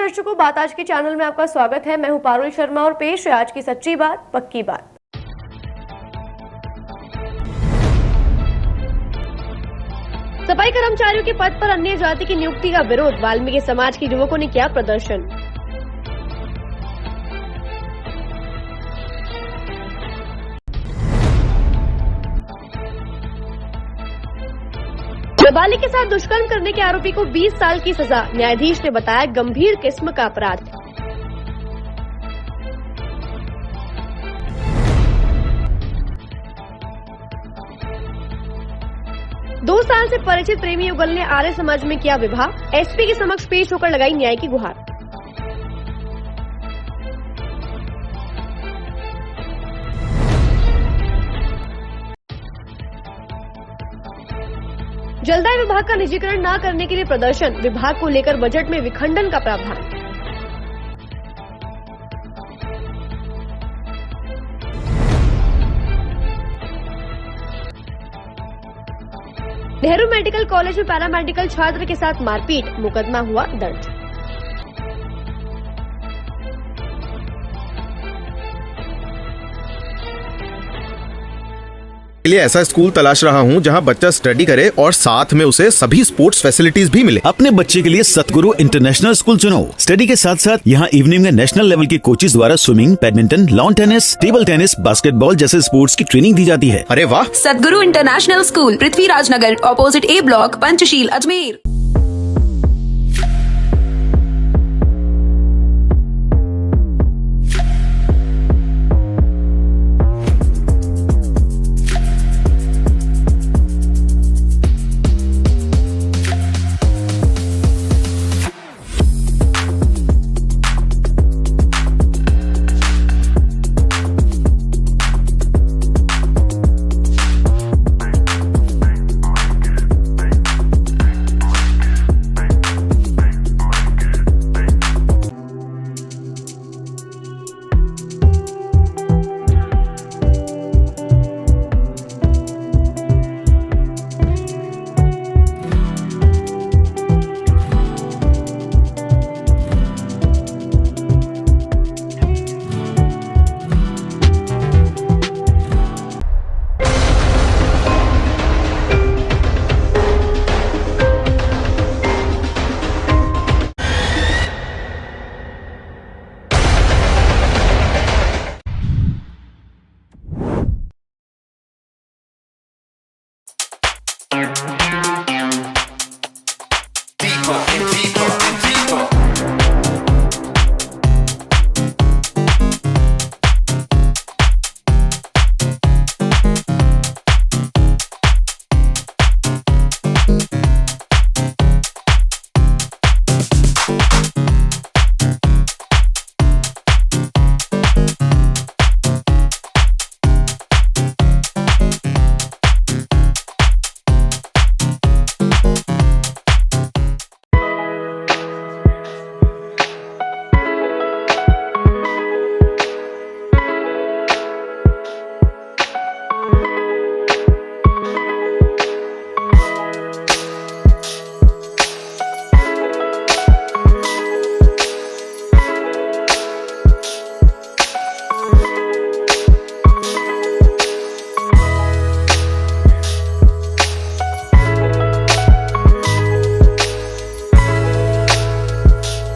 दर्शकों, बात आज के चैनल में आपका स्वागत है। मैं हूं पारुल शर्मा और पेश है आज की सच्ची बात पक्की बात। सफाई कर्मचारियों के पद पर अन्य जाति की नियुक्ति का विरोध, वाल्मीकि समाज के युवकों ने किया प्रदर्शन। नाबालिग के साथ दुष्कर्म करने के आरोपी को 20 साल की सजा, न्यायाधीश ने बताया गंभीर किस्म का अपराध। दो साल से परिचित प्रेमी युगल ने आर्य समाज में किया विवाह, एसपी के समक्ष पेश होकर लगाई न्याय की गुहार। जलदाय विभाग का निजीकरण न करने के लिए प्रदर्शन, विभाग को लेकर बजट में विखंडन का प्रावधान। नेहरू मेडिकल कॉलेज में पैरामेडिकल छात्र के साथ मारपीट, मुकदमा हुआ दर्ज। के लिए ऐसा स्कूल तलाश रहा हूं जहां बच्चा स्टडी करे और साथ में उसे सभी स्पोर्ट्स फैसिलिटीज भी मिले। अपने बच्चे के लिए सतगुरु इंटरनेशनल स्कूल चुनो। स्टडी के साथ साथ यहां इवनिंग में नेशनल लेवल के कोचेज द्वारा swimming, badminton, lawn tennis, table tennis, basketball जैसे स्पोर्ट्स की ट्रेनिंग दी जाती है। अरे वाह! सतगुरु इंटरनेशनल स्कूल, पृथ्वीराज नगर, ऑपोजिट ए ब्लॉक, पंचशील, अजमेर।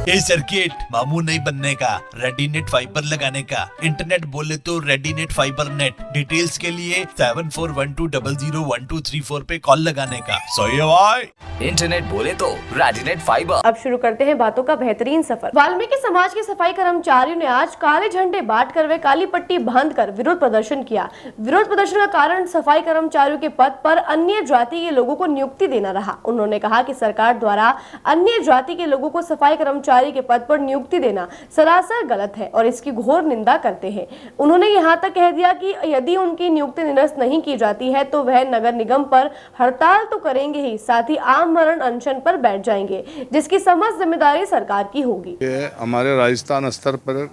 ये सर्किट मामू नहीं बनने का, रेडीनेट फाइबर लगाने का। इंटरनेट बोले तो रेडीनेट फाइबर नेट। डिटेल्स के लिए 7412001234 पे कॉल लगाने का। सही है भाई। इंटरनेट बोले तो रेडीनेट फाइबर। अब शुरू करते हैं बातों का बेहतरीन सफर। वाल्मीकि समाज के सफाई कर्मचारियों ने आज काले झंडे बांटकर व काली पट्टी बांधकर विरोध प्रदर्शन किया। विरोध प्रदर्शन का कारण सफाई कर्मचारियों के पद पर अन्य जाति के लोगों को नियुक्ति देना रहा। उन्होंने कहा कि सरकार द्वारा अन्य जाति के लोगों को सफाई कर्मचारी के पद पर नियुक्ति देना सरासर गलत है और इसकी घोर निंदा करते हैं। उन्होंने यहां तक कह दिया कि यदि उनकी नियुक्ति निरस्त नहीं की जाती है तो वह नगर निगम पर हड़ताल तो करेंगे ही, साथ ही आमरण अनशन पर बैठ जाएंगे, जिसकी समस्त जिम्मेदारी सरकार की होगी। हमारे राजस्थान स्तर पर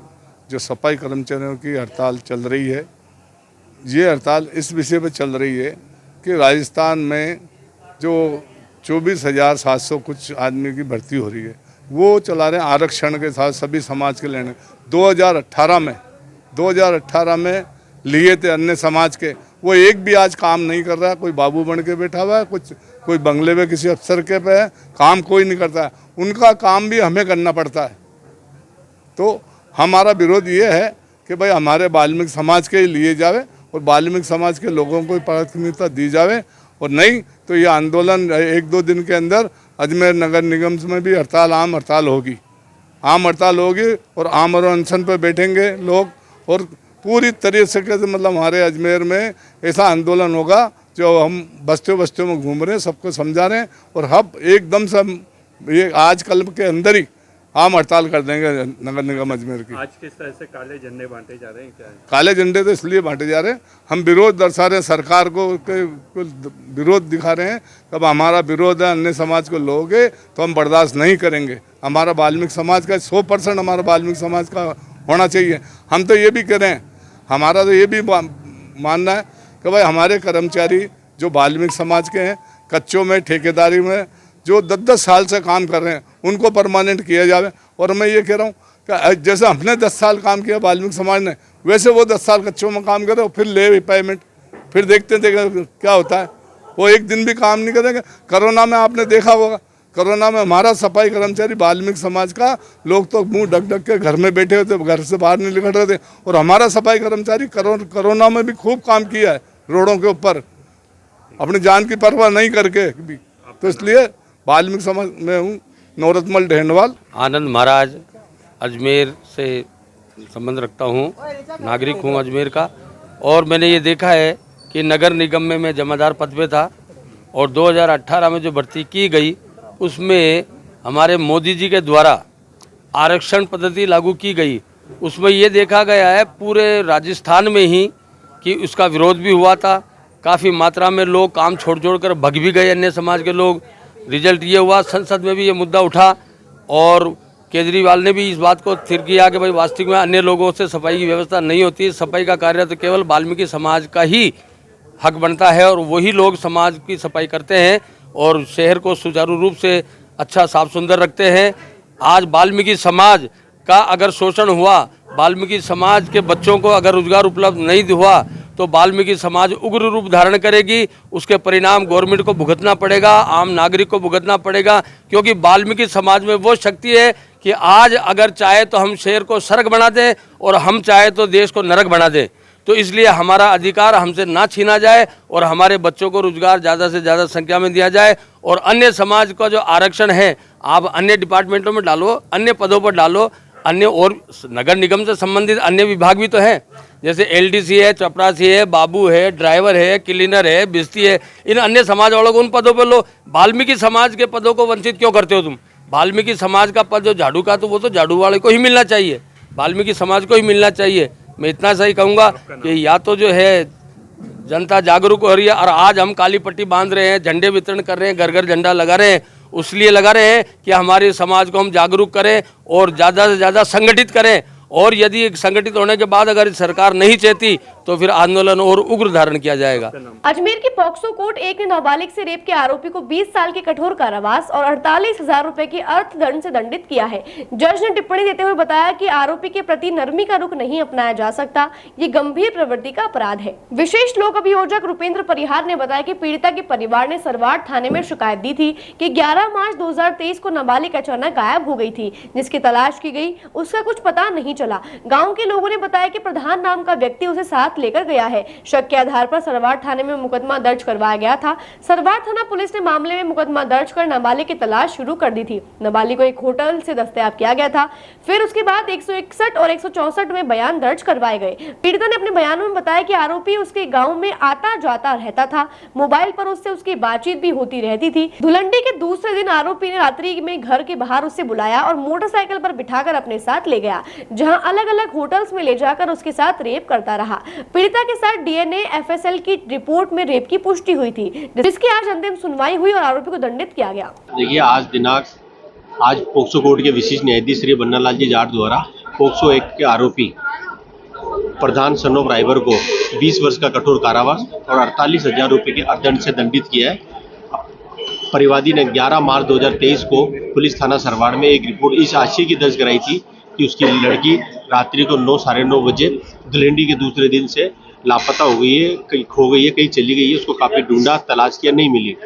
जो सफाई कर्मचारियों की हड़ताल चल रही है, ये हड़ताल इस विषय पर चल रही है कि राजस्थान में जो 24,700 कुछ आदमी की भर्ती हो रही है, वो चला रहे हैं आरक्षण के साथ सभी समाज के लेने। 2018 में लिए थे अन्य समाज के, वो एक भी आज काम नहीं कर रहा है। कोई बाबू बन के बैठा हुआ है, कोई बंगले में किसी अफसर के पे है, काम कोई नहीं करता है। उनका काम भी हमें करना पड़ता है। तो हमारा विरोध ये है कि भाई हमारे वाल्मीकि समाज के लिए जावे और वाल्मीकि समाज के लोगों को प्राथमिकता दी जावे, और नहीं तो ये आंदोलन 1-2 दिन के अंदर अजमेर नगर निगम में भी आम हड़ताल होगी और आमरण अनशन पर बैठेंगे लोग, और पूरी तरीके से मतलब हमारे अजमेर में ऐसा आंदोलन होगा जो हम बस्तियों में घूम रहे हैं, सबको समझा रहे हैं, और हम एकदम से ये आज कल के अंदर ही आम हड़ताल कर देंगे नगर निगम अजमेर की। आज किस तरह से काले झंडे बांटे जा रहे हैं, क्या है? काले झंडे तो इसलिए बांटे जा रहे हैं, हम विरोध दर्शा रहे हैं, सरकार को विरोध दिखा रहे हैं। तब हमारा विरोध है, अन्य समाज को लोगे तो हम बर्दाश्त नहीं करेंगे। हमारा वाल्मीकि समाज का 100% हमारा वाल्मीकि समाज का होना चाहिए। हम तो ये भी कह रहे हैं, हमारा तो ये भी मानना है कि भाई हमारे कर्मचारी जो वाल्मीकि समाज के हैं, कच्चों में ठेकेदारी में जो 10-10 साल से काम कर रहे हैं, उनको परमानेंट किया जाए। और मैं ये कह रहा हूँ कि जैसे हमने 10 साल काम किया वाल्मीकि समाज ने, वैसे वो 10 साल कच्चों में काम करे और फिर ले पेमेंट, फिर देखते क्या होता है। वो एक दिन भी काम नहीं करेंगे। कोरोना में आपने देखा होगा, कोरोना में हमारा सफाई कर्मचारी वाल्मीकि समाज का, लोग तो मुंह ढक के घर में बैठे होते, घर से बाहर नहीं निकल रहे थे, और हमारा सफाई कर्मचारी कोरोना में भी खूब काम किया है रोडों के ऊपर, अपनी जान की परवाह नहीं करके भी। तो इसलिए वाल्मीकि समाज में हूँ, नौरतमल ढेंडवाल। आनंद महाराज, अजमेर से संबंध रखता हूँ, नागरिक हूँ अजमेर का। और मैंने ये देखा है कि नगर निगम में मैं जमादार पद पे था, और 2018 में जो भर्ती की गई उसमें हमारे मोदी जी के द्वारा आरक्षण पद्धति लागू की गई। उसमें ये देखा गया है पूरे राजस्थान में ही कि उसका विरोध भी हुआ था। काफ़ी मात्रा में लोग काम छोड़ कर भग भी गए, अन्य समाज के लोग। रिजल्ट ये हुआ, संसद में भी ये मुद्दा उठा, और केजरीवाल ने भी इस बात को स्थिर किया कि भाई वास्तविक में अन्य लोगों से सफाई की व्यवस्था नहीं होती, सफाई का कार्य तो केवल वाल्मीकि समाज का ही हक बनता है, और वही लोग समाज की सफाई करते हैं और शहर को सुचारू रूप से अच्छा साफ सुंदर रखते हैं। आज वाल्मीकि समाज का अगर शोषण हुआ, वाल्मीकि समाज के बच्चों को अगर रोजगार उपलब्ध नहीं हुआ, तो वाल्मीकि समाज उग्र रूप धारण करेगी। उसके परिणाम गवर्नमेंट को भुगतना पड़ेगा, आम नागरिक को भुगतना पड़ेगा, क्योंकि वाल्मीकि समाज में वो शक्ति है कि आज अगर चाहे तो हम शहर को स्वर्ग बना दें, और हम चाहे तो देश को नरक बना दें। तो इसलिए हमारा अधिकार हमसे ना छीना जाए, और हमारे बच्चों को रोजगार ज़्यादा से ज़्यादा संख्या में दिया जाए। और अन्य समाज का जो आरक्षण है, आप अन्य डिपार्टमेंटों में डालो, अन्य पदों पर डालो, अन्य और नगर निगम से संबंधित अन्य विभाग भी तो हैं, जैसे एलडीसी है, चपरासी है, बाबू है, ड्राइवर है, क्लीनर है, बिस्ती है। इन अन्य समाज वालों को उन पदों पर लो। वाल्मीकि समाज के पदों को वंचित क्यों करते हो तुम? वाल्मीकि समाज का पद जो झाड़ू का, तो वो तो झाड़ू वाले को ही मिलना चाहिए, वाल्मीकि समाज को ही मिलना चाहिए। मैं इतना सही कहूँगा कि या तो जो है जनता जागरूक हो रही है, और आज हम काली पट्टी बांध रहे हैं, झंडे वितरण कर रहे हैं, घर घर झंडा लगा रहे हैं, उसलिए लगा रहे हैं कि हमारे समाज को हम जागरूक करें और ज़्यादा से ज़्यादा संगठित करें। और यदि संगठित होने के बाद अगर सरकार नहीं चाहती तो फिर आंदोलन और उग्र धारण किया जाएगा। अजमेर की पॉक्सो कोर्ट एक ने नाबालिग से रेप के आरोपी को 20 साल की कठोर कारावास और 48,000 रुपए की अर्थदंड से दंडित किया है। जज ने टिप्पणी देते हुए बताया कि आरोपी के प्रति नरमी का रुख नहीं अपनाया जा सकता, ये गंभीर प्रवृत्ति का अपराध है। विशेष लोक अभियोजक रुपेंद्र परिहार ने बताया कि पीड़िता के परिवार ने सरवाड़ थाने में शिकायत दी थी कि 11 मार्च 2023 को नाबालिग अचानक गायब हो गई थी, जिसकी तलाश की गई, उसका कुछ पता नहीं चला। गांव के लोगों ने बताया कि प्रधान नाम का व्यक्ति उसे साथ लेकर गया है। शक के आधार पर सरवाड़ थाने में मुकदमा दर्ज करवाया गया था। सरवाड़ थाना पुलिस ने मामले में मुकदमा दर्ज कर नाबालिग की तलाश शुरू कर दी थी। नाबालिग को एक होटल से दस्तयाब किया गया था। फिर उसके बाद 161 और 164 में बयान दर्ज करवाए गए। पीड़िता ने अपने बयानों में बताया कि आरोपी उसके गाँव में आता जाता रहता था, मोबाइल पर उससे उसकी बातचीत भी होती रहती थी। धुलंडी के दूसरे दिन आरोपी ने रात्रि में घर के बाहर उससे बुलाया और मोटरसाइकिल पर बिठाकर अपने साथ ले गया, जहां अलग अलग होटल्स में ले जाकर उसके साथ रेप करता रहा। पीड़िता के साथ डीएनए एफएसएल की रिपोर्ट में रेप की पुष्टि हुई थी, जिसकी आज अंतिम सुनवाई हुई और आरोपी को दंडित किया गया। देखिए, आज पोक्सो कोर्ट के विशिष्ट न्यायाधीश श्री बन्नालाल जी जाट द्वारा पोक्सो एक्ट के आरोपी प्रधान सन ऑफ राइवर को 20 वर्ष का कठोर कारावास और 48,000 रुपए के अर्थदंड से दंडित किया है। परिवादी ने 11 मार्च 2023 को पुलिस थाना सरवाड़ में एक रिपोर्ट इस आशय की दर्ज कराई थी कि उसकी लड़की रात्रि को 9 साढ़े 9 बजे धुलेंडी के दूसरे दिन से लापता हो गई है, कहीं खो गई है, कहीं चली गई है। उसको काफ़ी ढूंढा, तलाश किया, नहीं मिली,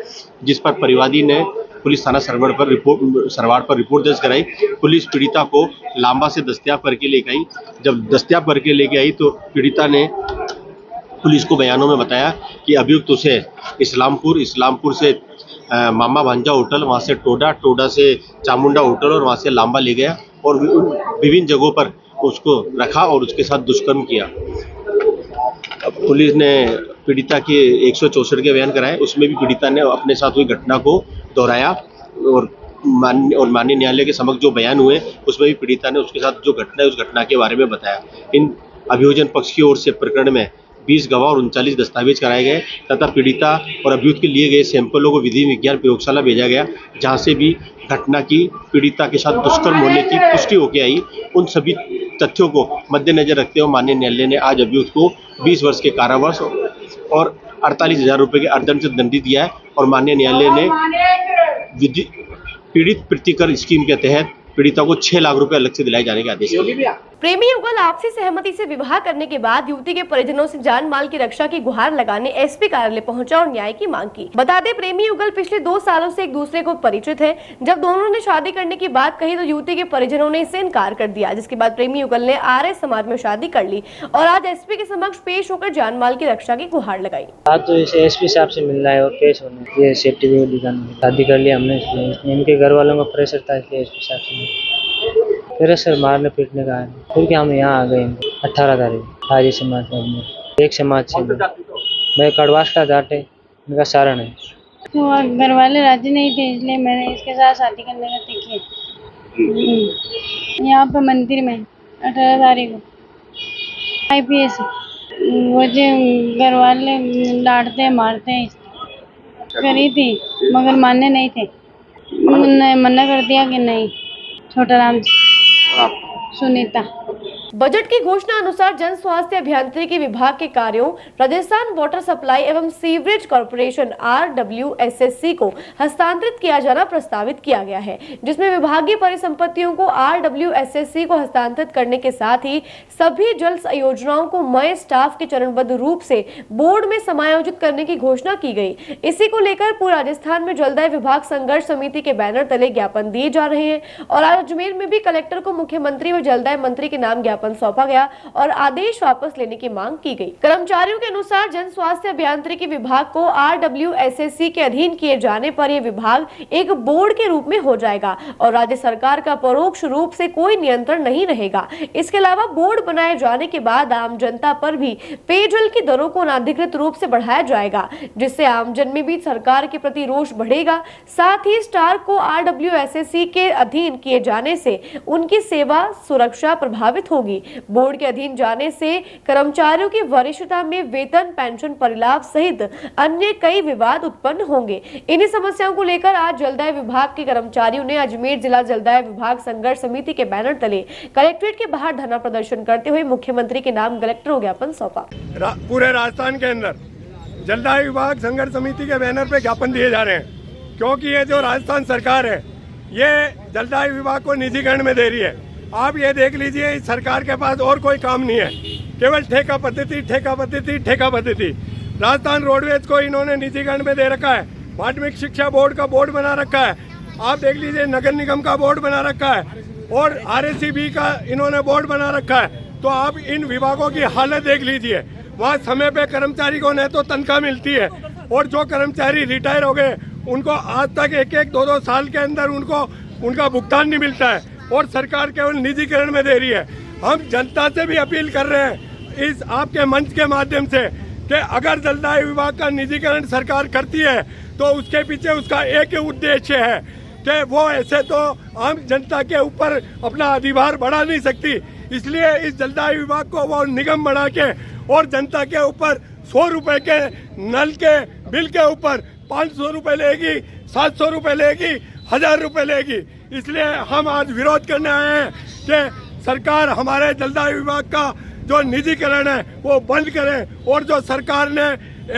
जिस पर परिवादी ने पुलिस थाना सरवाड़ पर रिपोर्ट दर्ज कराई। पुलिस पीड़िता को लांबा से दस्तयाब करके लेके आई। जब दस्तयाब करके लेके आई तो पीड़िता ने पुलिस को बयानों में बताया कि अभियुक्त उसे इस्लामपुर से मामा भांजा होटल, वहाँ से टोडा से चामुंडा होटल और वहाँ से लांबा ले गया और विभिन्न जगहों पर उसको रखा और उसके साथ दुष्कर्म किया। पुलिस ने पीड़िता के 164 के बयान कराए, उसमें भी पीड़िता ने अपने साथ हुई घटना को दोहराया और माननीय न्यायालय के समक्ष जो बयान हुए उसमें भी पीड़िता ने उसके साथ जो घटना है उस घटना के बारे में बताया। इन अभियोजन पक्ष की ओर से प्रकरण में 20 गवाह और 39 दस्तावेज कराए गए तथा पीड़िता और अभियुक्त के लिए गए सैंपलों को विधि विज्ञान प्रयोगशाला भेजा गया, जहां से भी घटना की पीड़िता के साथ दुष्कर्म होने की पुष्टि होकर आई। उन सभी तथ्यों को मद्देनजर रखते हुए माननीय न्यायालय ने आज अभियुक्त को 20 वर्ष के कारावास और 48,000 रुपये के अर्थदंड से दंडित दिया है और माननीय न्यायालय ने पीड़ित प्रतिकर स्कीम के तहत पीड़िता को 6 लाख रुपए अलग से दिलाए जाने के आदेश दिए। प्रेमी युगल आपसी सहमति से विवाह करने के बाद युवती के परिजनों से जान माल की रक्षा की गुहार लगाने एसपी कार्यालय पहुंचा और न्याय की मांग की। बता दें, प्रेमी युगल पिछले 2 सालों से एक दूसरे को परिचित है। जब दोनों ने शादी करने की बात कही तो युवती के परिजनों ने इसे इनकार कर दिया, जिसके बाद प्रेमी युगल ने आर्य समाज में शादी कर ली और आज एसपी के समक्ष पेश होकर जान माल की रक्षा की गुहार लगाई। आज तो इसे एसपी साहब से मिलना है और पेश होना है, ये सेफ्टी दिखाना। शादी कर लिया हमने, इनके घर वालों का प्रेशर था इसलिए एसपी साहब से फिर सर मारने पीटने का है। फिर क्या हम यहाँ आ गए 18 तारीख हाजी समाज में, एक समाज से मैं कड़वास्टा जाटे इनका सारण है। तो घर वाले राजी नहीं थे इसलिए मैंने इसके साथ शादी करने का तय किया। यहाँ पर मंदिर में 18 तारीख को IPS वो जो घर वाले डांटते मारते करी थी मगर मानने नहीं थे, मना कर दिया कि नहीं। छोटा राम सुनीता। बजट की घोषणा अनुसार जन स्वास्थ्य अभियांत्रिकी विभाग के कार्यों राजस्थान वाटर सप्लाई एवं सीवरेज कॉर्पोरेशन RWSSC को हस्तांतरित किया जाना प्रस्तावित किया गया है, जिसमें विभागीय परिसंपत्तियों को RWSSC को हस्तांतरित करने के साथ ही सभी जल योजनाओं को मय स्टाफ के चरणबद्ध रूप से बोर्ड में समायोजित करने की घोषणा की गई। इसी को लेकर पूरे राजस्थान में जलदाय विभाग संघर्ष समिति के बैनर तले ज्ञापन दिए जा रहे हैं और आज अजमेर में भी कलेक्टर को मुख्यमंत्री व जलदाय मंत्री के नाम ज्ञापन सौंपा गया और आदेश वापस लेने की मांग की गई। कर्मचारियों के अनुसार जन स्वास्थ्य अभियांत्रिकी विभाग को RWSSC के अधीन किए जाने पर यह विभाग एक बोर्ड के रूप में हो जाएगा और राज्य सरकार का परोक्ष रूप से कोई नियंत्रण नहीं रहेगा। इसके अलावा बोर्ड बनाए जाने के बाद आम जनता पर भी पेयजल की दरों को अनाधिकृत रूप से बढ़ाया जाएगा, जिससे आमजन में भी सरकार के प्रति रोष बढ़ेगा। साथ ही स्टार को RWSSC के अधीन किए जाने से उनकी सेवा सुरक्षा प्रभावित होगी। बोर्ड के अधीन जाने से कर्मचारियों की वरिष्ठता में वेतन, पेंशन, परिलाभ सहित अन्य कई विवाद उत्पन्न होंगे। इन्हीं समस्याओं को लेकर आज जलदाय विभाग के कर्मचारियों ने अजमेर जिला जलदाय विभाग संघर्ष समिति के बैनर तले कलेक्ट्रेट के बाहर धरना प्रदर्शन करते हुए मुख्यमंत्री के नाम कलेक्टर को ज्ञापन सौंपा। पूरे राजस्थान के अंदर जलदाय विभाग संघर्ष समिति के बैनर पे ज्ञापन दिए जा रहे हैं, क्योंकि ये जो राजस्थान सरकार है ये जलदाय विभाग को निजीकरण में दे रही है। आप ये देख लीजिए, इस सरकार के पास और कोई काम नहीं है, केवल ठेका पद्धति। राजस्थान रोडवेज को इन्होंने निजीकरण में दे रखा है, माध्यमिक शिक्षा बोर्ड का बोर्ड बना रखा है, आप देख लीजिए नगर निगम का बोर्ड बना रखा है और RSCB का इन्होंने बोर्ड बना रखा है। तो आप इन विभागों की हालत देख लीजिए, वहाँ समय पे कर्मचारी को न तो तनख्वाह मिलती है और जो कर्मचारी रिटायर हो गए उनको आज तक 1-2 साल के अंदर उनका भुगतान नहीं मिलता है और सरकार केवल निजीकरण में दे रही है। हम जनता से भी अपील कर रहे हैं इस आपके मंच के माध्यम से कि अगर जलदाय विभाग का निजीकरण सरकार करती है तो उसके पीछे उसका एक ही उद्देश्य है कि वो ऐसे तो आम जनता के ऊपर अपना अधिभार बढ़ा नहीं सकती, इसलिए इस जलदाय विभाग को वो निगम बना के और जनता के ऊपर 100 रुपए के नल के बिल के ऊपर 500 रुपए लेगी, 700 रुपए लेगी, 1000 रुपए लेगी। इसलिए हम आज विरोध करने आए हैं कि सरकार हमारे जलदाय विभाग का जो निजीकरण है वो बंद करे और जो सरकार ने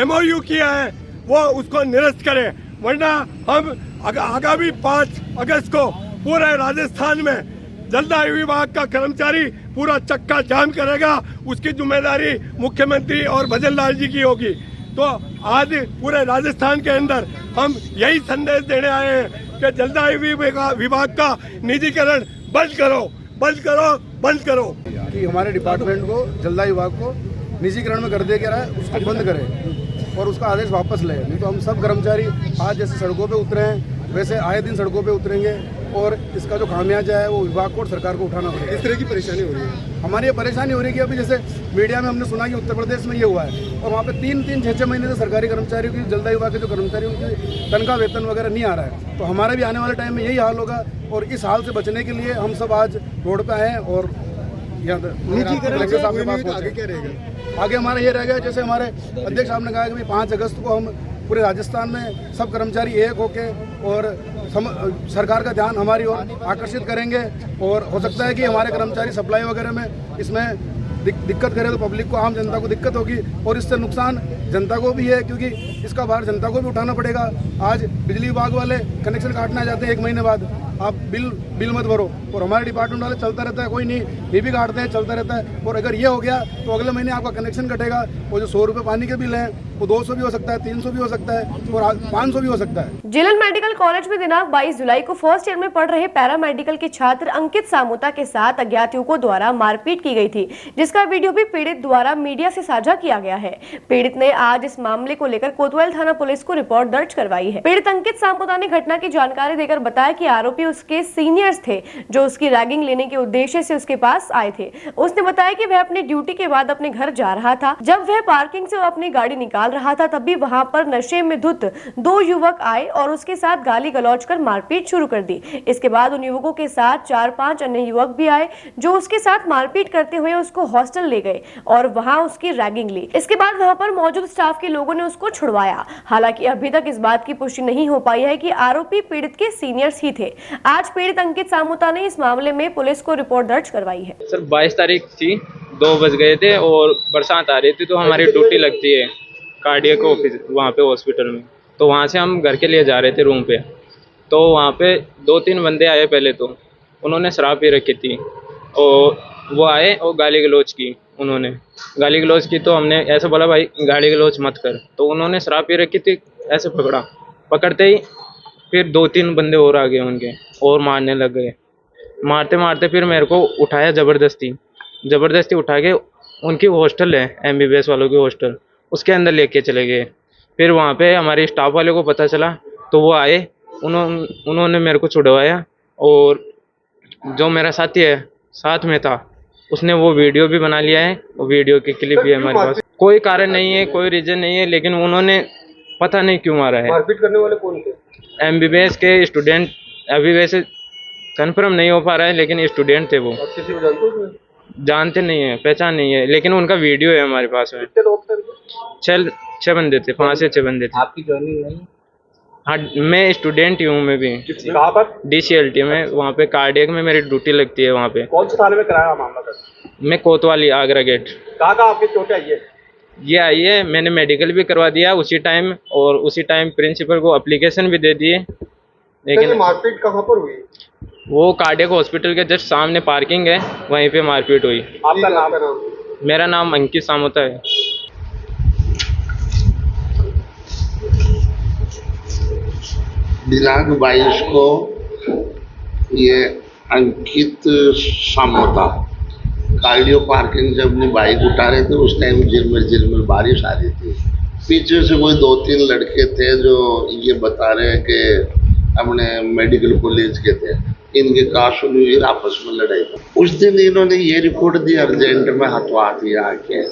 MOU किया है वो उसको निरस्त करे। वरना हम आगामी 5 अगस्त को पूरे राजस्थान में जलदाय विभाग का कर्मचारी पूरा चक्का जाम करेगा, उसकी जिम्मेदारी मुख्यमंत्री और भजन लाल जी की होगी। तो आज पूरे राजस्थान के अंदर हम यही संदेश देने आए हैं कि जलदाय विभाग का निजीकरण बंद करो, बंद करो, बंद करो। कि हमारे डिपार्टमेंट को जलदाय विभाग को निजीकरण में कर दिया गया है, उसको बंद करें और उसका आदेश वापस ले। नहीं तो हम सब कर्मचारी आज जैसे सड़कों पे उतरे हैं वैसे आए दिन सड़कों पे उतरेंगे और इसका जो खामियाजा है वो विभाग को और सरकार को उठाना पड़ेगा। इस तरह की परेशानी हो रही है। हमारी ये परेशानी हो रही है कि अभी जैसे मीडिया में हमने सुना कि उत्तर प्रदेश में ये हुआ है और वहाँ पे 3-3, 6-6 महीने से सरकारी कर्मचारियों की जलदाय विभाग के जो कर्मचारी उनकी तनख्वाह वेतन वगैरह नहीं आ रहा है। तो हमारा भी आने वाले टाइम में यही हाल होगा और इस हाल से बचने के लिए हम सब आज रोड पे आए और कलेक्टर साहब के पास पहुंचे। आगे हमारा ये रह गया, जैसे हमारे अध्यक्ष साहब ने कहा कि 5 अगस्त को हम पूरे राजस्थान में सब कर्मचारी एक होके और सरकार का ध्यान हमारी ओर आकर्षित करेंगे और हो सकता है कि हमारे कर्मचारी सप्लाई वगैरह में इसमें दिक्कत करे तो पब्लिक को, आम जनता को दिक्कत होगी और इससे नुकसान जनता को भी है क्योंकि इसका भार जनता को भी उठाना पड़ेगा। आज बिजली विभाग वाले कनेक्शन काटना जाते हैं 1 महीने बाद, आप बिल मत भरो और हमारे डिपार्टमेंट वाले चलता रहता है, कोई नहीं ये भी काटते हैं, चलता रहता है। और अगर ये हो गया तो अगले महीने आपका कनेक्शन कटेगा, वो जो 100 रुपये पानी के बिल हैं वो 200 भी हो सकता है, 300 भी हो सकता है और 500 भी हो सकता है। जिलन मेडिकल कॉलेज में दिनांक 22 जुलाई को फर्स्ट ईयर में पढ़ रहे पैरामेडिकल के छात्र अंकित सामोता के साथ अज्ञात युवकों द्वारा मारपीट की गई थी, जिसका वीडियो भी पीड़ित द्वारा मीडिया से साझा किया गया है। पीड़ित ने आज इस मामले को लेकर कोतवाल थाना पुलिस को रिपोर्ट दर्ज करवाई है। पीड़ित अंकित सामोता ने घटना की जानकारी देकर बताया कि आरोपी उसके सीनियर्स थे जो उसकी रैगिंग लेने के उद्देश्य से उसके पास आए थे। उसने बताया कि वह अपनी ड्यूटी के बाद अपने घर जा रहा था। जब वह पार्किंग से अपनी गाड़ी निकाल रहा था तभी वहां पर नशे में धुत 2 युवक आए और उसके साथ गाली गलौज कर मारपीट शुरू कर दी। इसके बाद उन युवकों के साथ 4-5 अन्य युवक भी आए जो उसके साथ मारपीट करते हुए उसको हॉस्टल ले गए और वहां उसकी रैगिंग ली। इसके बाद वहां पर मौजूद स्टाफ के लोगों ने उसको छुड़वाया। हालांकि अभी तक इस बात की पुष्टि नहीं हो पाई है कि आरोपी पीड़ित के सीनियर्स ही थे। आज पीड़ित अंकित सामोता ने इस मामले में पुलिस को रिपोर्ट दर्ज करवाई है। सर 22 तारीख थी, 2 बज गए थे और बरसात आ रही थी तो हमारी ड्यूटी लगती है कार्डियक ऑफिस वहाँ पे हॉस्पिटल में। तो वहाँ से हम घर के लिए जा रहे थे रूम पे, तो वहाँ पे 2-3 बंदे आए। पहले तो उन्होंने शराब पी रखी थी और वो आए और गाली गलौज की। उन्होंने गाली गलौज की तो हमने ऐसे बोला भाई गाली गलौज मत कर, तो उन्होंने शराब पी रखी थी, ऐसे पकड़ा। पकड़ते ही फिर 2-3 बंदे और आ गए उनके और मारने लग गए। मारते मारते फिर मेरे को उठाया ज़बरदस्ती उठा के उनकी हॉस्टल है MBBS वालों की हॉस्टल, उसके अंदर लेके चले गए। फिर वहाँ पे हमारे स्टाफ वाले को पता चला तो वो आए, उन्होंने मेरे को छुड़वाया और जो मेरा साथी है साथ में था उसने वो वीडियो भी बना लिया है, वो वीडियो की क्लिप भी है हमारे पास। कोई कारण नहीं है, कोई रीजन नहीं है, लेकिन उन्होंने पता नहीं क्यों मारा है। मारपीट करने वाले कौन थे? MBBS के स्टूडेंट, अभी वैसे कंफर्म नहीं हो पा रहा है लेकिन स्टूडेंट थे वो। किसी को जानते हो? जानते नहीं है, पहचान नहीं है, लेकिन उनका वीडियो है हमारे पास में। कितने लोग थे? 6 बंदे थे, 5 से 6 बंदे थे। आपकी ज्वाइनिंग नहीं? हाँ, मैं स्टूडेंट ही हूँ। मैं भी कहाँ पर? DCLT में, वहाँ पे कार्डियक में मेरी ड्यूटी लगती है। वहाँ पे कौन से थाने में कराया मामला कर? मैं कोतवाली आगरा गेट। कहाँ आपकी चोटें आई है? ये आई है, मैंने मेडिकल भी करवा दिया उसी टाइम और उसी टाइम प्रिंसिपल को एप्लीकेशन भी दे दिए। लेकिन मारपीट कहाँ पर हुई? वो कार्डियक हॉस्पिटल के जस्ट सामने पार्किंग है, वहीं पे मारपीट हुई। आपका नाम? मेरा नाम अंकित सामोता है। दिनांक 22 को ये अंकित सामोता कार्डियो पार्किंग से अपनी बाइक उठा रहे थे। उस टाइम झिरमिर बारिश आ रही थी। पीछे से कोई 2-3 लड़के थे जो ये बता रहे हैं कि अपने मेडिकल कॉलेज के थे। इनके कार सुनी हुई, आपस में लड़ाई। उस दिन इन्होंने ये रिपोर्ट दी अर्जेंट में हटवा दिया आके।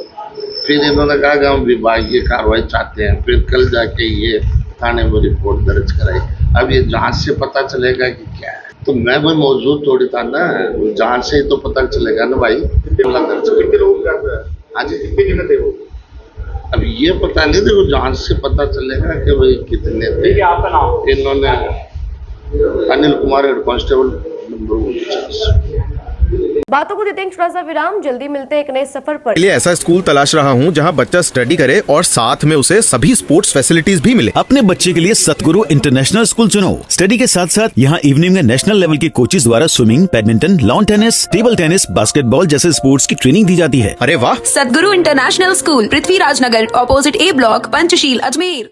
फिर इन्होंने कहा कि हम विभागीय कार्रवाई चाहते हैं। फिर कल जाके ये थाने में रिपोर्ट दर्ज कराई। अब ये जांच से पता चलेगा कि क्या है। तो मैं भाई मौजूद थोड़ी था ना, जांच से ही तो पता चलेगा ना भाई। कितने लोग? हाँ जी, कितने जने थे वो? अब ये पता नहीं, देखो जांच से पता चलेगा कि भाई कितने थे। आपका नाम? इन्होंने Anil Kumar, head constable number 49। बातों को देते हैं छोटा सा विराम, जल्दी मिलते हैं एक नए सफर पर। लिए ऐसा स्कूल तलाश रहा हूँ जहाँ बच्चा स्टडी करे और साथ में उसे सभी स्पोर्ट्स फैसिलिटीज भी मिले। अपने बच्चे के लिए सतगुरु इंटरनेशनल स्कूल चुनो। स्टडी के साथ साथ यहाँ इवनिंग में नेशनल लेवल के कोचेज द्वारा swimming, badminton, lawn tennis, table tennis, basketball जैसे स्पोर्ट्स की ट्रेनिंग दी जाती है। अरे वाह! सदगुरु इंटरनेशनल स्कूल, पृथ्वीराज नगर, ऑपोजिट ए ब्लॉक, पंचशील, अजमेर।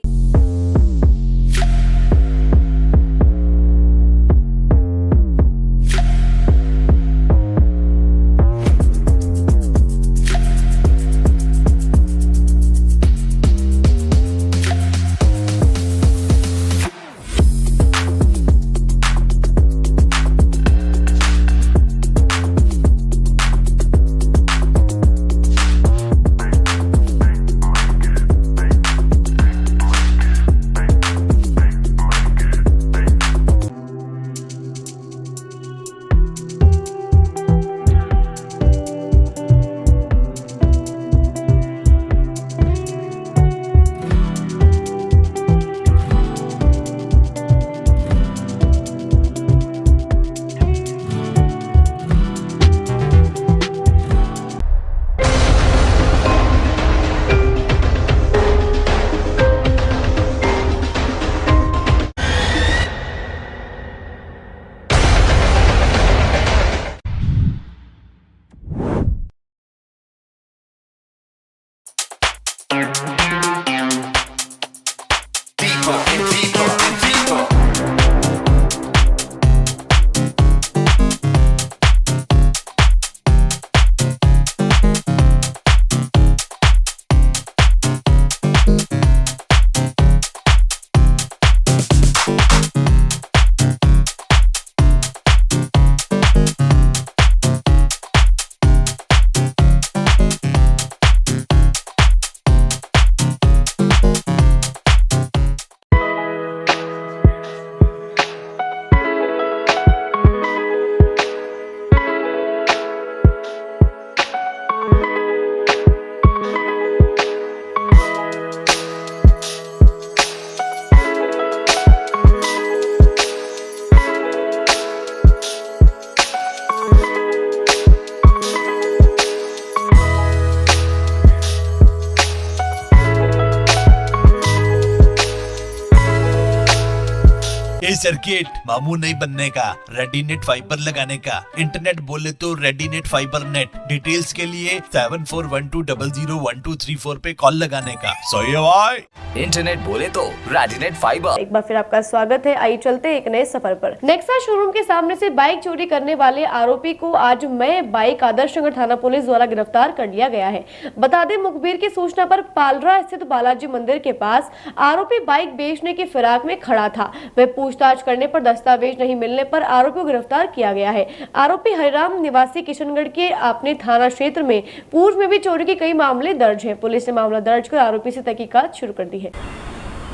ये सर्किट मामू नहीं बनने का, रेडीनेट फाइबर लगाने का। इंटरनेट बोले तो रेडीनेट फाइबर नेट। डिटेल्स के लिए 7412001234 पे कॉल लगाने का। सही है भाई। इंटरनेट बोले तो रेडीनेट फाइबर। एक बार फिर आपका स्वागत है। आइए चलते हैं एक नए सफर पर। नेक्सा शोरूम के सामने से बाइक चोरी करने वाले आरोपी को आज मैं बाइक आदर्श नगर थाना पुलिस द्वारा गिरफ्तार कर लिया गया है। बता दें, मुखबिर की सूचना पर पालरा स्थित बालाजी मंदिर के पास आरोपी बाइक बेचने की फिराक में खड़ा था। वह पूछताछ करने पर दस्तावेज नहीं मिलने पर आरोपी को गिरफ्तार किया गया है। आरोपी हरिराम निवासी किशनगढ़ के अपने थाना क्षेत्र में पूर्व में भी चोरी के कई मामले दर्ज हैं। पुलिस ने मामला दर्ज कर आरोपी से तहकीकात शुरू कर दी है।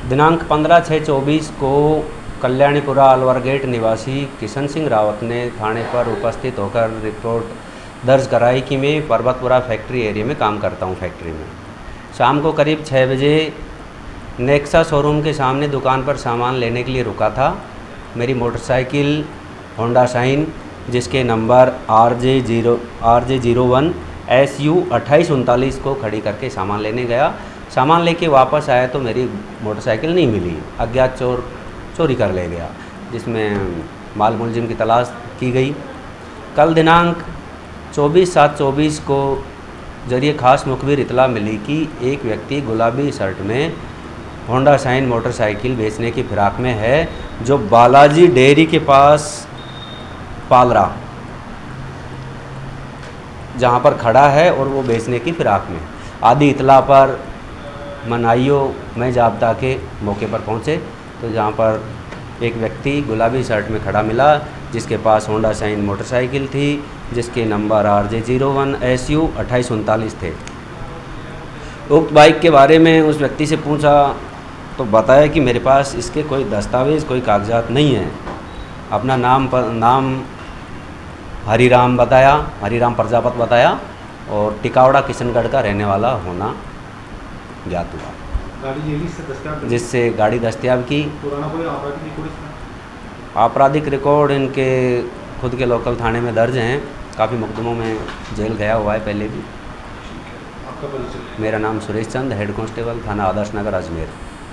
दिनांक 15/6/24 को कल्याणीपुरा अलवर गेट निवासी किशन सिंह रावत ने थाने पर उपस्थित होकर रिपोर्ट दर्ज कराई कि मैं पर्वतपुरा फैक्ट्री एरिया में काम करता हूं। फैक्ट्री में शाम को करीब 6 बजे नेक्सा शोरूम के सामने दुकान पर सामान लेने के लिए रुका था। मेरी मोटरसाइकिल होंडा शाइन जिसके नंबर RJ01 SU 2839 को खड़ी करके सामान लेने गया। सामान लेके वापस आया तो मेरी मोटरसाइकिल नहीं मिली। अज्ञात चोर चोरी कर ले गया, जिसमें माल मुलजिम की तलाश की गई। कल दिनांक 24/7/24 को जरिए खास मुखबिर इतला मिली कि एक व्यक्ति गुलाबी शर्ट में होंडा शाइन मोटरसाइकिल बेचने की फिराक में है, जो बालाजी डेयरी के पास पालरा जहां पर खड़ा है और वो बेचने की फिराक में। आदि इतला पर मनाइयो में जाब्ता के मौके पर पहुंचे तो जहां पर एक व्यक्ति गुलाबी शर्ट में खड़ा मिला, जिसके पास होंडा शाइन मोटरसाइकिल थी, जिसके नंबर RJ01 SU 2839 थे। उक्त बाइक के बारे में उस व्यक्ति से पूछा तो बताया कि मेरे पास इसके कोई दस्तावेज़, कोई कागजात नहीं है। अपना नाम हरिराम बताया, हरिराम प्रजापत बताया और टिकावड़ा किशनगढ़ का रहने वाला होना ज्ञात हुआ, जिससे गाड़ी दस्तियाब की। आपराधिक रिकॉर्ड इनके खुद के लोकल थाने में दर्ज हैं। काफ़ी मुकदमों में जेल गया हुआ है पहले भी। मेरा नाम सुरेश चंद, हेड कांस्टेबल, थाना आदर्श नगर, अजमेर।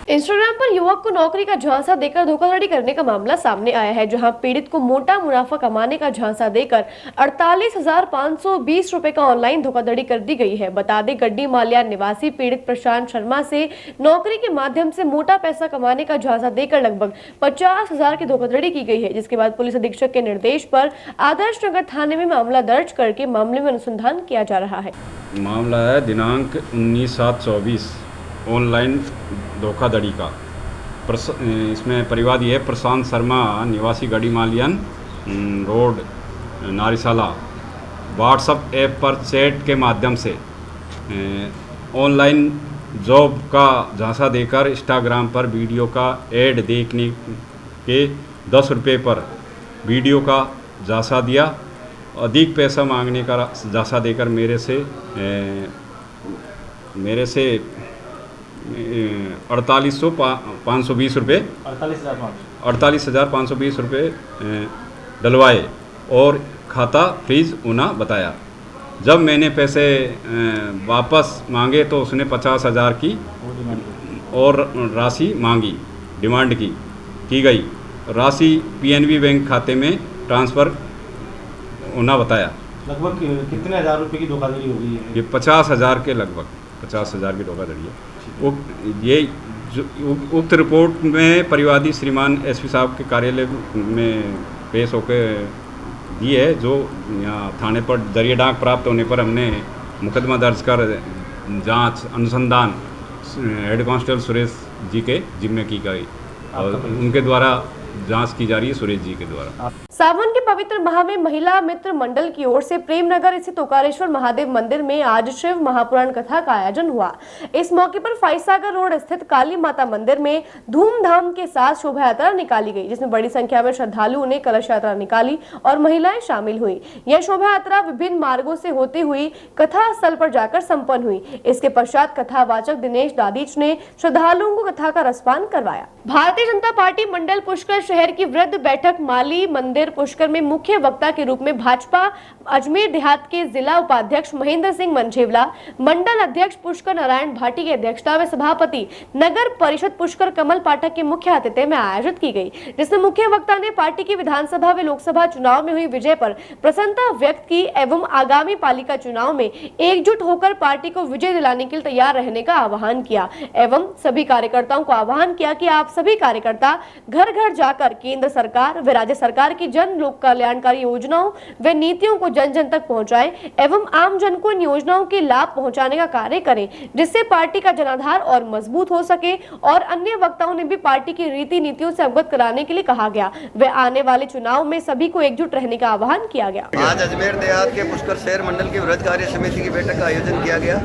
इंस्टाग्राम पर युवक को नौकरी का झांसा देकर धोखाधड़ी करने का मामला सामने आया है, जहां पीड़ित को मोटा मुनाफा कमाने का झांसा देकर 48,520 रुपए का ऑनलाइन धोखाधड़ी कर दी गई है। बता दें, गड्डी माल्या निवासी पीड़ित प्रशांत शर्मा से नौकरी के माध्यम से मोटा पैसा कमाने का झांसा देकर लगभग 50,000 की धोखाधड़ी की गई है, जिसके बाद पुलिस अधीक्षक के निर्देश पर आदर्श नगर थाने में मामला दर्ज करके मामले में अनुसंधान किया जा रहा है। मामला है दिनांक 19/7/24 ऑनलाइन धोखाधड़ी का। इसमें परिवादी है प्रशांत शर्मा निवासी गढ़ी मालियन रोड नारिशाला। व्हाट्सएप ऐप पर चैट के माध्यम से ऑनलाइन जॉब का झांसा देकर इंस्टाग्राम पर वीडियो का ऐड देखने के 10 रुपये पर वीडियो का झांसा दिया। अधिक पैसा मांगने का झांसा देकर मेरे से 48,520 रुपये 48,520 रुपये डलवाए और खाता फ्रीज होना बताया। जब मैंने पैसे वापस मांगे तो उसने 50,000 की और राशि मांगी, डिमांड की गई। राशि PNB बैंक खाते में ट्रांसफ़र होना बताया। लगभग कितने हज़ार रुपये की धोखाधड़ी हो गई है? ये 50,000 के लगभग 50,000 की धोखाधड़ी है। ये उक्त रिपोर्ट में परिवादी श्रीमान SP साहब के कार्यालय में पेश होकर दी है, जो यहाँ थाने पर जरिए डाक प्राप्त होने पर हमने मुकदमा दर्ज कर जांच अनुसंधान हेड कांस्टेबल सुरेश जी के जिम्मे की गई और उनके द्वारा जांच की जा रही है, सुरेश जी के द्वारा। सावन के पवित्र माह में महिला मित्र मंडल की ओर से प्रेमनगर स्थित ओकारेश्वर महादेव मंदिर में आज शिव महापुराण कथा का आयोजन हुआ। इस मौके पर फाइसागर रोड स्थित काली माता मंदिर में धूमधाम के साथ शोभा यात्रा निकाली गई, जिसमें बड़ी संख्या में श्रद्धालुओं ने कलश यात्रा निकाली और महिलाएं शामिल हुई। यह शोभा यात्रा विभिन्न मार्गों से होती हुई कथा स्थल पर जाकर संपन्न हुई। इसके पश्चात कथावाचक दिनेश दादीच ने श्रद्धालुओं को कथा का रसपान करवाया। भारतीय जनता पार्टी मंडल पुष्कर शहर की वृद्ध बैठक माली मंदिर पुष्कर में मुख्य वक्ता के रूप में भाजपा अजमेर देहात के जिला उपाध्यक्ष महेंद्र सिंह मंझेवला, मंडल अध्यक्ष पुष्कर नारायण भाटी की अध्यक्षता में सभापति नगर परिषद पुष्कर कमल पाठक के मुख्य आतिथ्य में आयोजित की गई, जिसमें मुख्य वक्ता ने पार्टी की विधानसभा व लोकसभा चुनाव में हुई विजय पर प्रसन्नता व्यक्त की एवं आगामी पालिका चुनाव में एकजुट होकर पार्टी को विजय दिलाने के लिए तैयार रहने का आह्वान किया एवं सभी कार्यकर्ताओं को आह्वान किया कि आप सभी कार्यकर्ता घर घर जाकर केंद्र सरकार व राज्य सरकार की जन लोक कल्याणकारी योजनाओं व नीतियों को जन जन तक पहुंचाएं एवं आम जन को इन योजनाओं के लाभ पहुंचाने का कार्य करें, जिससे पार्टी का जनाधार और मजबूत हो सके। और अन्य वक्ताओं ने भी पार्टी की रीति नीतियों से अवगत कराने के लिए कहा गया व आने वाले चुनाव में सभी को एकजुट रहने का आह्वान किया गया। आज अजमेर देहात के पुष्कर शहर मंडल की वृहद कार्य समिति की बैठक का आयोजन किया गया,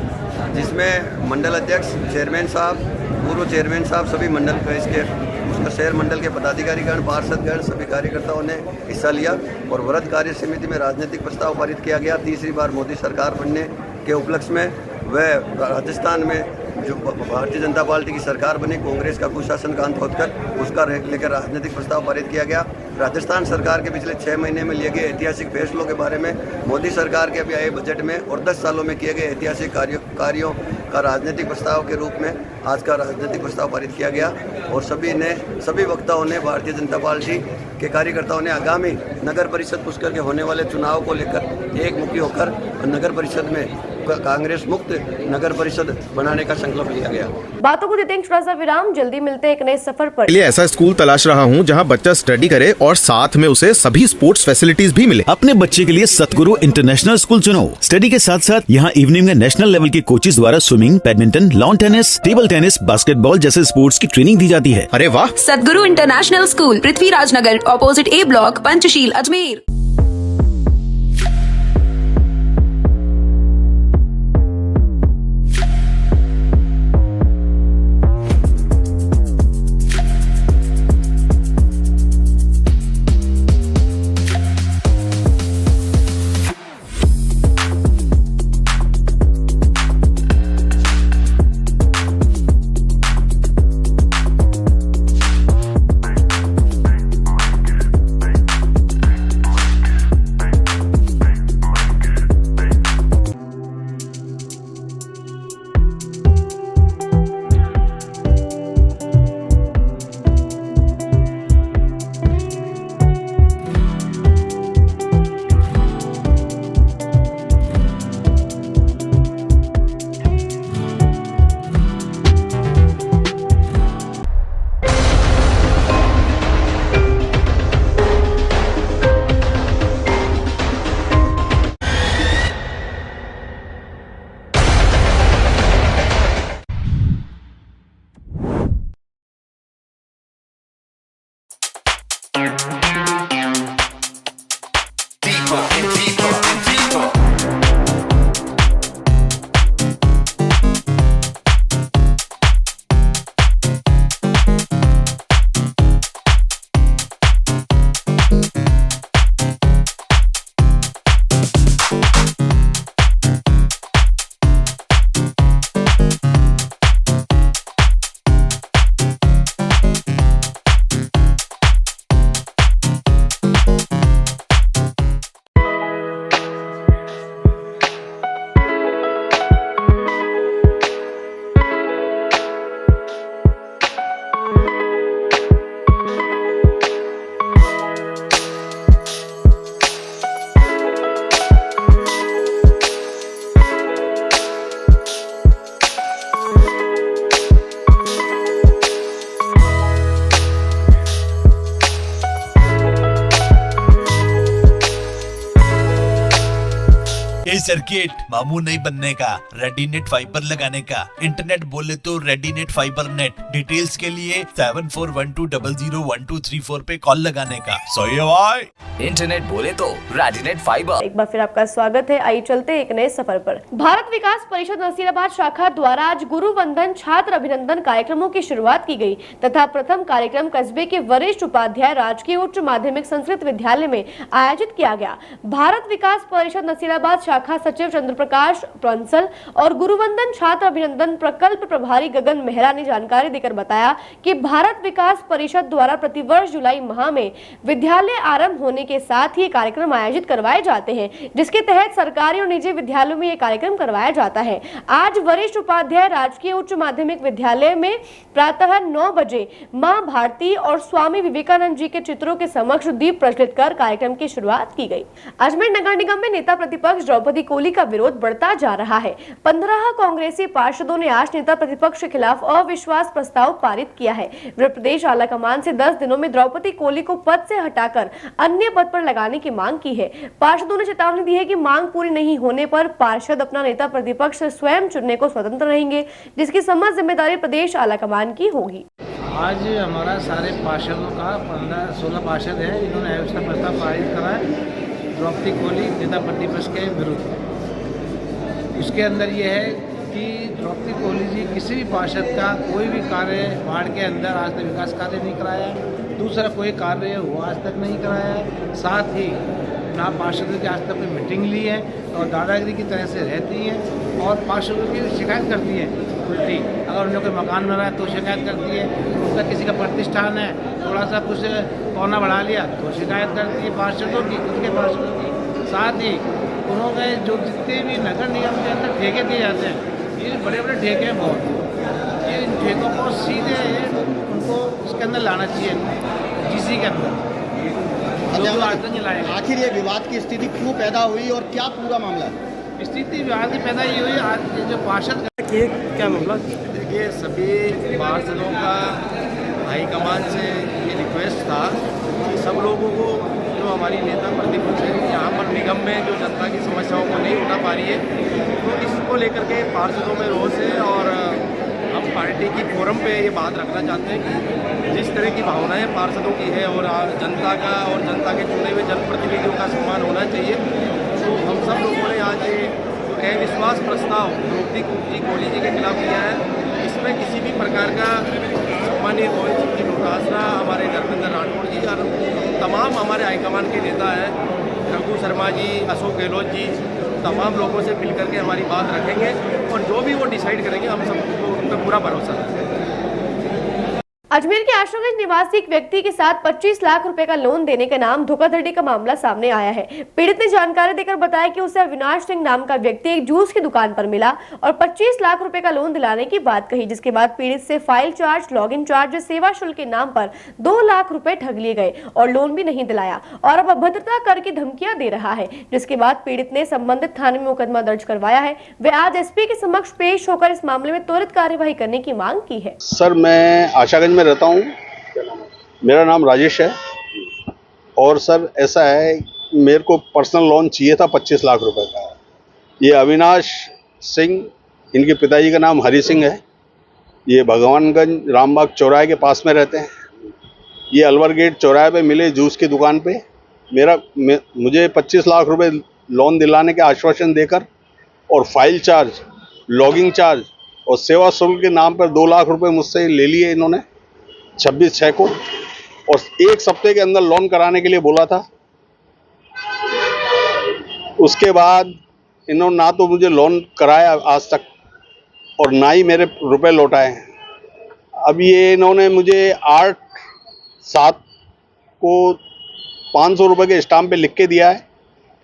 जिसमें मंडल अध्यक्ष, चेयरमैन साहब, पूर्व चेयरमैन साहब, सभी मंडल इसके पुष्कर शहर मंडल के पदाधिकारीगण, पार्षदगण, सभी कार्यकर्ताओं ने हिस्सा लिया और वृहद कार्य समिति में राजनीतिक प्रस्ताव पारित किया गया। तीसरी बार मोदी सरकार बनने के उपलक्ष्य में वह राजस्थान में जो भारतीय जनता पार्टी की सरकार बनी, कांग्रेस का कुशासन का अंत होकर उसका लेकर राजनीतिक प्रस्ताव पारित किया गया। राजस्थान सरकार के पिछले 6 महीने में लिए गए ऐतिहासिक फैसलों के बारे में, मोदी सरकार के अभी आए बजट में और 10 सालों में किए गए ऐतिहासिक कार्यों का राजनीतिक प्रस्ताव के रूप में आज का राजनीतिक प्रस्ताव पारित किया गया और सभी वक्ताओं ने, भारतीय जनता पार्टी के कार्यकर्ताओं ने आगामी नगर परिषद पुष्कर के होने वाले चुनाव को लेकर एकमुखी होकर नगर परिषद में कांग्रेस मुक्त नगर परिषद बनाने का संकल्प लिया गया। बातों को देते हैं छोटा सा विराम, जल्दी मिलते हैं एक नए सफर पर। लिए ऐसा स्कूल तलाश रहा हूँ जहाँ बच्चा स्टडी करे और साथ में उसे सभी स्पोर्ट्स फैसिलिटीज भी मिले। अपने बच्चे के लिए सतगुरु इंटरनेशनल स्कूल चुनो। स्टडी के साथ साथ यहाँ इवनिंग में नेशनल लेवल के कोचेज द्वारा swimming, badminton, lawn tennis, table tennis, basketball जैसे स्पोर्ट्स की ट्रेनिंग दी जाती है। अरे वाह! सतगुरु international school, Prithviraj Nagar, opposite A block, Panchsheel, Ajmer. ये सर्किट मामू नहीं बनने का, रेडीनेट फाइबर लगाने का, इंटरनेट बोले तो रेडीनेट फाइबर नेट। डिटेल्स के लिए 7412001234 पे कॉल लगाने का। सही है भाई। इंटरनेट बोले तो रेडीनेट फाइबर। एक बार फिर आपका स्वागत है। आइए चलते एक नए सफर पर। भारत विकास परिषद नसीराबाद शाखा द्वारा आज गुरु वंदन छात्र अभिनंदन कार्यक्रमों की शुरुआत की गई तथा प्रथम कार्यक्रम कस्बे के वरिष्ठ उपाध्याय राजकीय उच्च माध्यमिक संस्कृत विद्यालय में आयोजित किया गया। भारत विकास परिषद नसीराबाद शाखा सचिव चंद्र प्रकाश बंसल और गुरुवंदन छात्र अभिनंदन प्रकल्प प्रभारी गगन मेहरा ने जानकारी देकर बताया कि भारत विकास परिषद द्वारा प्रतिवर्ष जुलाई माह में विद्यालय आरंभ होने के साथ ही कार्यक्रम आयोजित करवाए जाते हैं, जिसके तहत सरकारी और निजी विद्यालयों में ये कार्यक्रम करवाया जाता है। आज वरिष्ठ उपाध्याय राजकीय उच्च माध्यमिक विद्यालय में प्रातः 9 बजे मां भारती और स्वामी विवेकानंद जी के चित्रों के समक्ष दीप प्रज्वलित कर कार्यक्रम की शुरुआत की गई। अजमेर नगर निगम में नेता प्रतिपक्ष द्रौपदी कोली का विरोध बढ़ता जा रहा है। 15 कांग्रेसी पार्षदों ने आज नेता प्रतिपक्ष के खिलाफ अविश्वास प्रस्ताव पारित किया है। विरोध प्रदेश आलाकमान से 10 दिनों में द्रौपदी कोली को पद से हटाकर अन्य पद पर लगाने की मांग की है। पार्षदों ने चेतावनी दी है कि मांग पूरी नहीं होने पर पार्षद अपना नेता प्रतिपक्ष स्वयं चुनने को स्वतंत्र रहेंगे, जिसकी समस्त जिम्मेदारी प्रदेश आलाकमान की होगी। आज हमारा सारे पार्षदों का 15-16 पार्षद है, इन्होंने अविश्वास प्रस्ताव पारित करा है द्रौपदी कोली नेता प्रतिपक्ष के विरुद्ध। इसके अंदर ये है कि द्रौपदी कोली जी किसी भी पार्षद का कोई भी कार्य वार्ड के अंदर आज तक विकास कार्य नहीं कराया, दूसरा कोई कार्य वो आज तक नहीं कराया है, साथ ही ना पार्षदों की आज तक कोई मीटिंग ली है और दादागिरी की तरह से रहती है और पार्षदों की शिकायत करती है उल्टी। अगर उन्हें कोई मकान बना है तो शिकायत करती है, उनका किसी का प्रतिष्ठान है थोड़ा सा कुछ पौना बढ़ा लिया तो शिकायत करती है पार्षदों की, खुद के पार्षदों की। साथ ही उन्होंने जो जितने भी नगर निगम के अंदर ठेके दिए जाते हैं, ये बड़े बड़े ठेके हैं बहुत, ये इन ठेकों को सीधे उनको इसके अंदर लाना चाहिए जीसी के अंदर। आखिर ये विवाद की स्थिति क्यों पैदा हुई और क्या पूरा मामला है? स्थिति विवाद की पैदा ये हुई आज जो पार्षद क्या मामला? देखिए, सभी पार्षदों का हाईकमान से ये रिक्वेस्ट था कि सब लोगों को जो हमारी नेता प्रतिपक्ष है यहाँ पर निगम में जो जनता की समस्याओं को नहीं उठा पा रही है, तो इसको लेकर के पार्षदों में रोष है और हम पार्टी की फोरम पे ये बात रखना चाहते हैं कि जिस तरह की भावनाएं पार्षदों की है और जनता का और जनता के चुने हुए जनप्रतिनिधियों का सम्मान होना चाहिए, तो हम सब लोगों ने आज ये जो अविश्वास प्रस्ताव द्रौपदी कोली जी के खिलाफ किया है, इसमें किसी भी प्रकार का सम्मानीय गोविंद सिंह जी डोटासरा, हमारे धर्मेंद्र राठौड़ जी और तमाम हमारे हाईकमान के नेता हैं रघु शर्मा जी, अशोक गहलोत जी, तमाम लोगों से मिलकर के हमारी बात रखेंगे और जो भी वो डिसाइड करेंगे हम सबको उन पर पूरा भरोसा है। अजमेर के आश्रमगंज निवासी एक व्यक्ति के साथ 25 लाख रुपए का लोन देने के नाम धोखाधड़ी का मामला सामने आया है। पीड़ित ने जानकारी देकर बताया कि उसे अविनाश सिंह नाम का व्यक्ति एक जूस की दुकान पर मिला और 25 लाख रुपए का लोन दिलाने की बात कही, जिसके बाद पीड़ित से फाइल चार्ज, लॉगिन चार्ज, सेवा शुल्क के नाम पर 2 लाख रुपए ठग लिए गए और लोन भी नहीं दिलाया और अब अभद्रता कर की धमकियां दे रहा है, जिसके बाद पीड़ित ने संबंधित थाने में मुकदमा दर्ज करवाया है। वे आज एसपी के समक्ष पेश होकर इस मामले में त्वरित कार्यवाही करने की मांग की है। सर, मैं आशागंज में रहता हूँ, मेरा नाम राजेश है और सर ऐसा है, मेरे को पर्सनल लोन चाहिए था 25 लाख रुपए का। ये अविनाश सिंह, इनके पिताजी का नाम हरि सिंह है, ये भगवानगंज रामबाग चौराहे के पास में रहते हैं। ये अलवर गेट चौराहे पे मिले जूस की दुकान पे मुझे 25 लाख रुपए लोन दिलाने के आश्वासन देकर और फाइल चार्ज, लॉगिंग चार्ज और सेवा शुल्क के नाम पर 2 लाख रुपए मुझसे ले लिए इन्होंने 26/6 को और 1 हफ्ते के अंदर लोन कराने के लिए बोला था। उसके बाद इन्होंने ना तो मुझे लोन कराया आज तक और ना ही मेरे रुपए लौटाए। अब ये इन्होंने मुझे 8/7 को 500 रुपये के स्टाम्प पे लिख के दिया है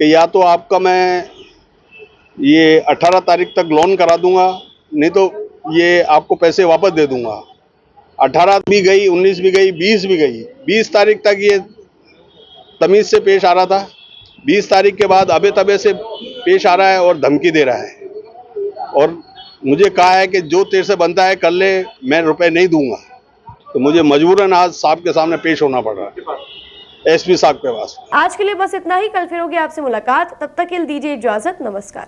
कि या तो आपका मैं ये 18 तारीख तक लोन करा दूंगा, नहीं तो ये आपको पैसे वापस दे दूंगा। 18 भी गई, 19 भी गई, 20 भी गई। 20 तारीख तक ये तमीज़ से पेश आ रहा था। 20 तारीख के बाद अबे तबे से पेश आ रहा है और धमकी दे रहा है और मुझे कहा है कि जो तेरे से बनता है कर ले, मैं रुपए नहीं दूंगा। तो मुझे मजबूरन आज साहब के सामने पेश होना पड़ रहा है। एसपी साहब के पास। आज के लिए बस इतना ही। कल फिर होगी आपसे मुलाकात, तब तक के लिए दीजिए इजाजत। नमस्कार।